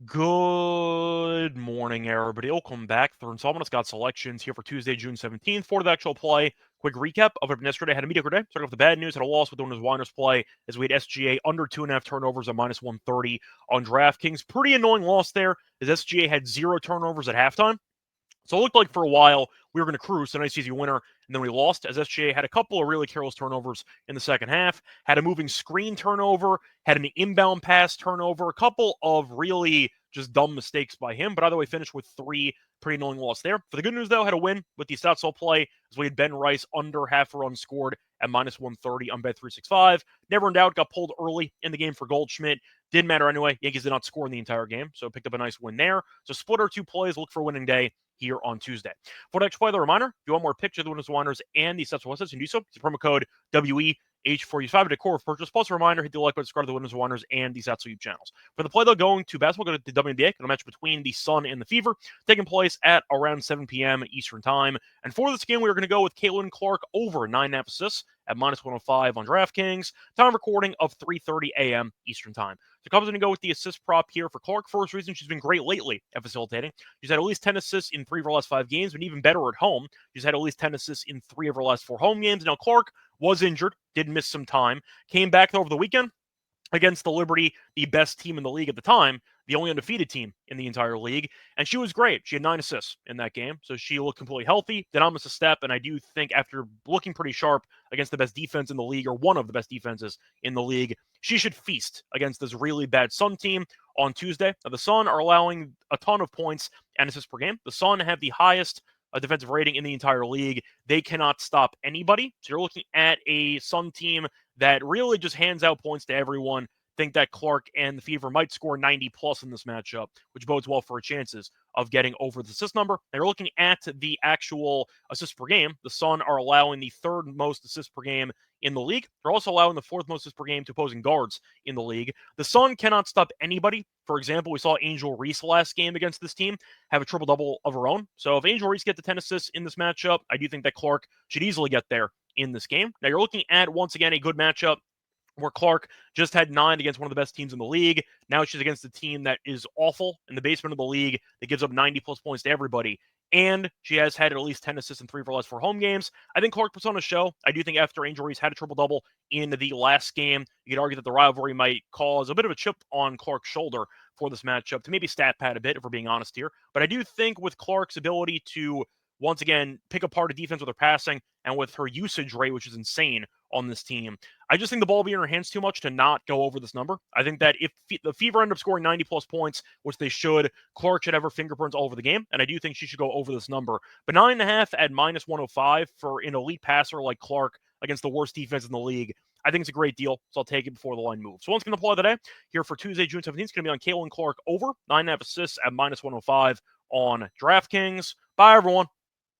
Good morning, everybody. Welcome back. Third installment of Scott's Selections here for Tuesday, June 17th. For the actual play, quick recap of it yesterday. Had a mediocre day. Starting off the bad news, had a loss with the Whiners play as we had SGA under 2.5 turnovers at minus 130 on DraftKings. Pretty annoying loss there as SGA had 0 turnovers at halftime. So it looked like for a while we were going to cruise a nice easy winner, and then we lost as SGA had a couple of really careless turnovers in the second half, had a moving screen turnover, had an inbound pass turnover, a couple of really just dumb mistakes by him, but either way finished with 3 pretty annoying loss there. For the good news, though, had a win with the stats all play as we had Ben Rice under half a run scored at minus 130 on Bet365. Never in doubt, got pulled early in the game for Goldschmidt. Didn't matter anyway. Yankees did not score in the entire game, so picked up a nice win there. So split our 2 plays, look for a winning day here on Tuesday. For the next play, the reminder, if you want more pictures of the winners, Whiners, and the sets of websites, you can do so. Use the promo code WEH4U5 at the core of purchase. Plus a reminder, hit the like button, subscribe to the winners, Whiners, and the sets of YouTube channels. For the play, though, going to basketball, go to the WNBA, a match between the Sun and the Fever, taking place at around 7 p.m. Eastern Time. And for this game, we're going to go with Caitlin Clark over 9.5 assists at minus 105 on DraftKings. Time recording of 3:30 a.m. Eastern Time. So Cubs going to go with the assist prop here for Clark. First reason, she's been great lately at facilitating. She's had at least 10 assists in 3 of her last 5 games, but even better at home. She's had at least 10 assists in 3 of her last 4 home games. Now, Clark was injured, did miss some time, came back over the weekend against the Liberty, the best team in the league at the time, the only undefeated team in the entire league. And she was great. She had 9 assists in that game. So she looked completely healthy, did not miss a step. And I do think after looking pretty sharp against the best defense in the league, or one of the best defenses in the league, she should feast against this really bad Sun team on Tuesday. Now, the Sun are allowing a ton of points and assists per game. The Sun have the highest defensive rating in the entire league. They cannot stop anybody. So you're looking at a Sun team that really just hands out points to everyone. Think that Clark and the Fever might score 90 plus in this matchup, which bodes well for her chances of getting over the assist number. They're looking at the actual assists per game. The Sun are allowing the 3rd most assists per game in the league. They're also allowing the 4th most assists per game to opposing guards in the league. The Sun cannot stop anybody. For example, we saw Angel Reese last game against this team have a triple-double of her own. So if Angel Reese gets the 10 assists in this matchup, I do think that Clark should easily get there in this game. Now you're looking at, once again, a good matchup where Clark just had 9 against one of the best teams in the league. Now she's against a team that is awful in the basement of the league that gives up 90-plus points to everybody. And she has had at least 10 assists in 3 of her last 4 home games. I think Clark puts on a show. I do think after Angel Reese had a triple-double in the last game, you could argue that the rivalry might cause a bit of a chip on Clark's shoulder for this matchup to maybe stat pad a bit, if we're being honest here. But I do think with Clark's ability to, once again, pick apart a defense with her passing and with her usage rate, which is insane on this team, I just think the ball will be in her hands too much to not go over this number. I think that if the Fever end up scoring 90-plus points, which they should, Clark should have her fingerprints all over the game, and I do think she should go over this number. But 9.5 at minus 105 for an elite passer like Clark against the worst defense in the league, I think it's a great deal, so I'll take it before the line moves. So once again, the play today, here for Tuesday, June 17th, it's going to be on Caitlin Clark over 9.5 assists at minus 105 on DraftKings. Bye, everyone.